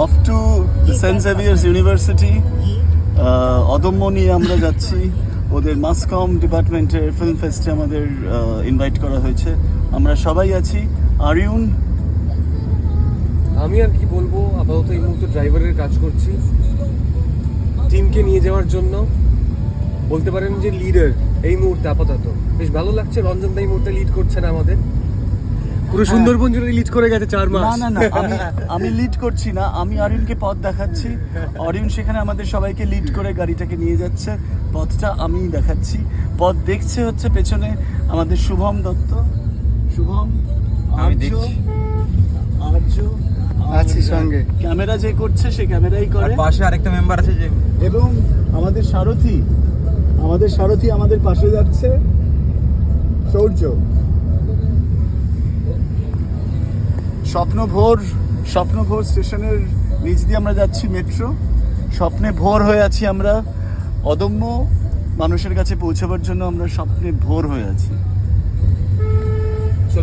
Of to Saint Xavier's University. অদম্য নিয়ে আমরা যাচ্ছি। ওদের মাস কম ডিপার্টমেন্টের ফিল্ম ফেস্টে আমাদের ইনভাইট করা হয়েছে। আমরা সবাই আছি। আরিউন, আমি আর কি বলবো, আপাতত এই মুহূর্তে ড্রাইভারের কাজ করছি টিমকে নিয়ে যাওয়ার জন্য। বলতে পারেন যে লিডার এই মুহূর্তে আপাতত। বেশ ভালো লাগছে, রঞ্জন দা এই মুহূর্তে লিড করছেন আমাদের। পুরো সুন্দরবন জুড়ে লিড করে গেছে 4 মাস। না আমি লিড করছি না, আমি আরিউনকে পথ দেখাচ্ছি। আরিউন সেখানে আমাদের সবাইকে লিড করে গাড়িটাকে নিয়ে যাচ্ছে। পথটা আমি দেখাচ্ছি। পথ দেখছে হচ্ছে পেছনে আমাদের শুভম দত্ত। শুভম, আর্য আছি সঙ্গে। ক্যামেরা যে করছে সে ক্যামেরাই আর করে। পাশে আরেকটা মেম্বার আছে যে, এবং আমাদের সারথি আমাদের পাশে যাচ্ছে সৌর্য। স্বপ্নভোর স্টেশনের নিচ দিয়ে আমরা যাচ্ছি মেট্রো। স্বপ্নে ভোর হয়ে আছি আমরা। অদম্য মানুষের কাছে পৌঁছাবার জন্য আমরা স্বপ্নে ভোর হয়ে আছি।